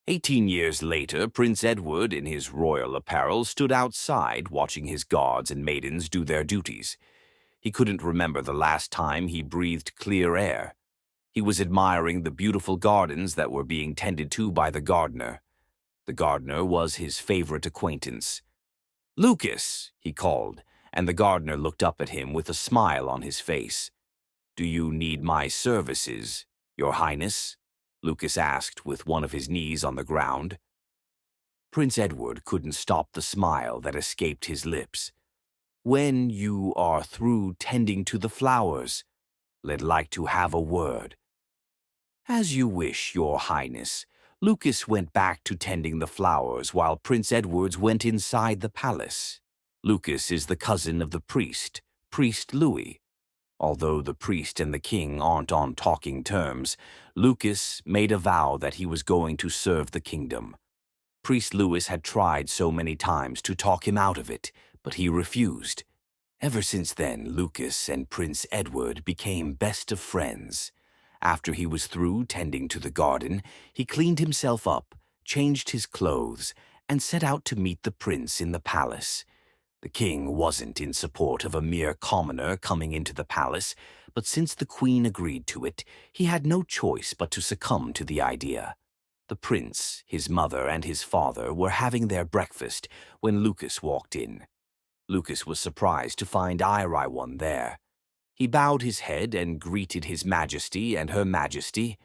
18 years later, Prince Edward, in his royal apparel, stood outside watching his guards and maidens do their duties. He couldn't remember the last time he breathed clear air. He was admiring the beautiful gardens that were being tended to by the gardener. The gardener was his favorite acquaintance. "Lucas," he called, and the gardener looked up at him with a smile on his face. "Do you need my services, Your Highness?" Lucas asked with one of his knees on the ground. Prince Edward couldn't stop the smile that escaped his lips. "When you are through tending to the flowers, I'd like to have a word." "As you wish, Your Highness." Lucas went back to tending the flowers while Prince Edward went inside the palace. Lucas is the cousin of the priest, Priest Louis. Although the priest and the king aren't on talking terms, Lucas made a vow that he was going to serve the kingdom. Priest Louis had tried so many times to talk him out of it, but he refused. Ever since then, Lucas and Prince Edward became best of friends. After he was through tending to the garden, he cleaned himself up, changed his clothes, and set out to meet the prince in the palace. The king wasn't in support of a mere commoner coming into the palace, but since the queen agreed to it, he had no choice but to succumb to the idea. The prince, his mother, and his father were having their breakfast when Lucas walked in. Lucas was surprised to find Iriwan there. He bowed his head and greeted His Majesty and Her Majesty.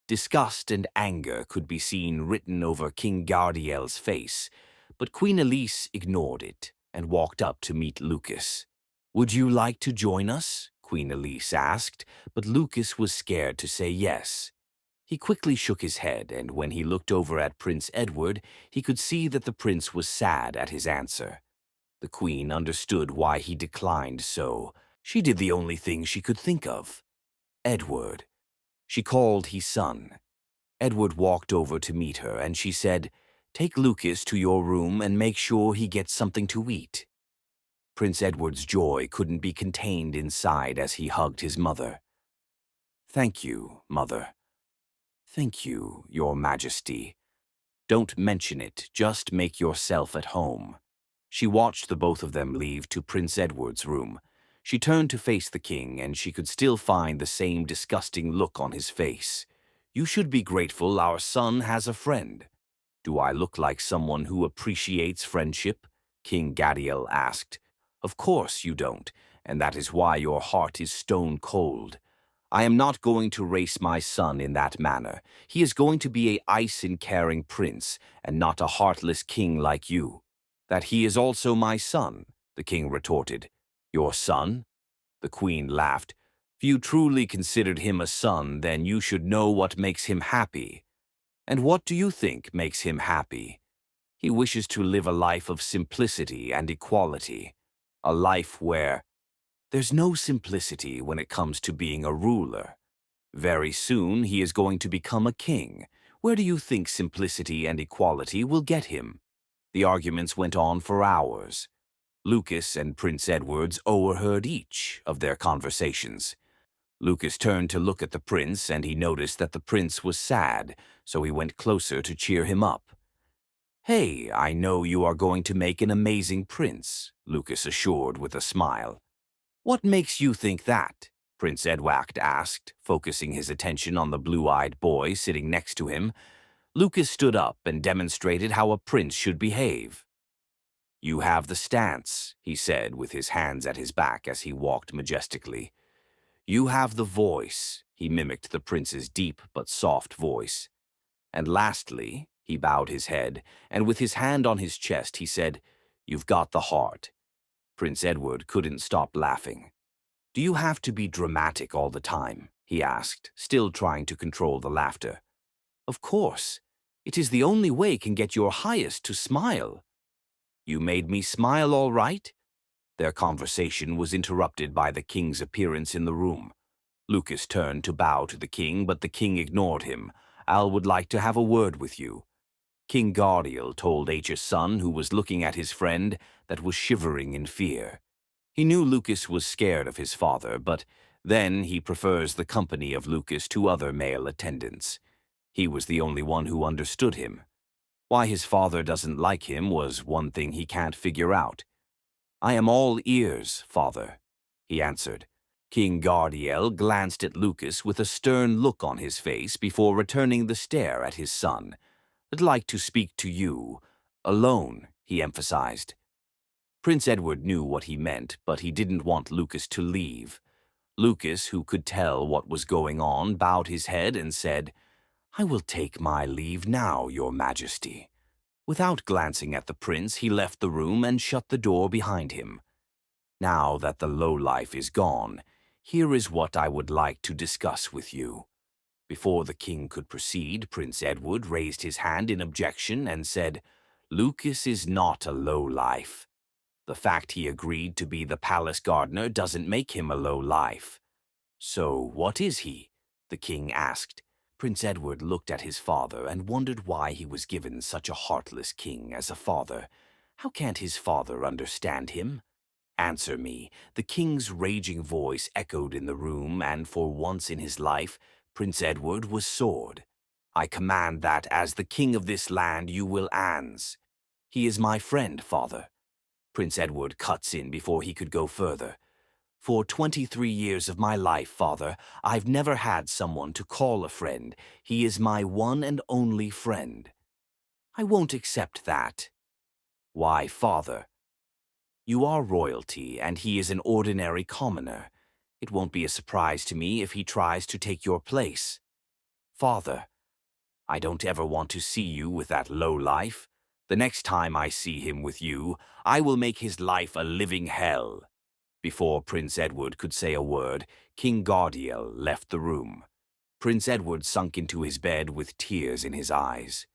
Disgust and anger could be seen written over King Ghardiel's face, but Queen Elise ignored it and walked up to meet Lucas. "Would you like to join us?" Queen Elise asked, but Lucas was scared to say yes. He quickly shook his head, and when he looked over at Prince Edward, he could see that the prince was sad at his answer. The queen understood why he declined so. She did the only thing she could think of. "Edward." She called his son. Edward walked over to meet her, and she said, "Take Lucas to your room and make sure he gets something to eat." Prince Edward's joy couldn't be contained inside as he hugged his mother. "Thank you, Mother." "Thank you, Your Majesty." "Don't mention it, just make yourself at home." She watched the both of them leave to Prince Edward's room. She turned to face the king, and she could still find the same disgusting look on his face. "You should be grateful our son has a friend." "Do I look like someone who appreciates friendship?" King Ghardiel asked. "Of course you don't, and that is why your heart is stone cold. I am not going to race my son in that manner. He is going to be a ice-and-caring prince, and not a heartless king like you." "That he is also my son," the king retorted. "Your son?" The queen laughed. "If you truly considered him a son, then you should know what makes him happy." "And what do you think makes him happy?" "He wishes to live a life of simplicity and equality. A life where there's no simplicity when it comes to being a ruler. Very soon he is going to become a king. Where do you think simplicity and equality will get him?" The arguments went on for hours. Lucas and Prince Edward overheard each of their conversations. Lucas turned to look at the prince, and he noticed that the prince was sad, so he went closer to cheer him up. "Hey, I know you are going to make an amazing prince," Lucas assured with a smile. "What makes you think that?" Prince Edward asked, focusing his attention on the blue-eyed boy sitting next to him. Lucas stood up and demonstrated how a prince should behave. "You have the stance," he said with his hands at his back as he walked majestically. "You have the voice," he mimicked the prince's deep but soft voice. And lastly, he bowed his head, and with his hand on his chest he said, "You've got the heart." Prince Edward couldn't stop laughing. "Do you have to be dramatic all the time?" he asked, still trying to control the laughter. "Of course. It is the only way can get your highest to smile." "You made me smile all right?" Their conversation was interrupted by the king's appearance in the room. Lucas turned to bow to the king, but the king ignored him. "Al would like to have a word with you." King Ghardiel told H's son, who was looking at his friend, that was shivering in fear. He knew Lucas was scared of his father, but then he prefers the company of Lucas to other male attendants. He was the only one who understood him. Why his father doesn't like him was one thing he can't figure out. "I am all ears, father," he answered. King Ghardiel glanced at Lucas with a stern look on his face before returning the stare at his son. "I'd like to speak to you, alone," he emphasized. Prince Edward knew what he meant, but he didn't want Lucas to leave. Lucas, who could tell what was going on, bowed his head and said, "I will take my leave now, your majesty." Without glancing at the prince, he left the room and shut the door behind him. "Now that the lowlife is gone, here is what I would like to discuss with you." Before the king could proceed, Prince Edward raised his hand in objection and said, "Lucas is not a lowlife. The fact he agreed to be the palace gardener doesn't make him a lowlife." "So what is he?" the king asked. Prince Edward looked at his father and wondered why he was given such a heartless king as a father. How can't his father understand him? "Answer me." The king's raging voice echoed in the room, and for once in his life, Prince Edward was soared. "I command that, as the king of this land, you will ans. He is my friend, father." Prince Edward cuts in before he could go further. "For 23 years of my life, father, I've never had someone to call a friend. He is my one and only friend." "I won't accept that." "Why, father? You are royalty, and he is an ordinary commoner. It won't be a surprise to me if he tries to take your place." "Father, I don't ever want to see you with that lowlife. The next time I see him with you, I will make his life a living hell." Before Prince Edward could say a word, King Ghardiel left the room. Prince Edward sunk into his bed with tears in his eyes.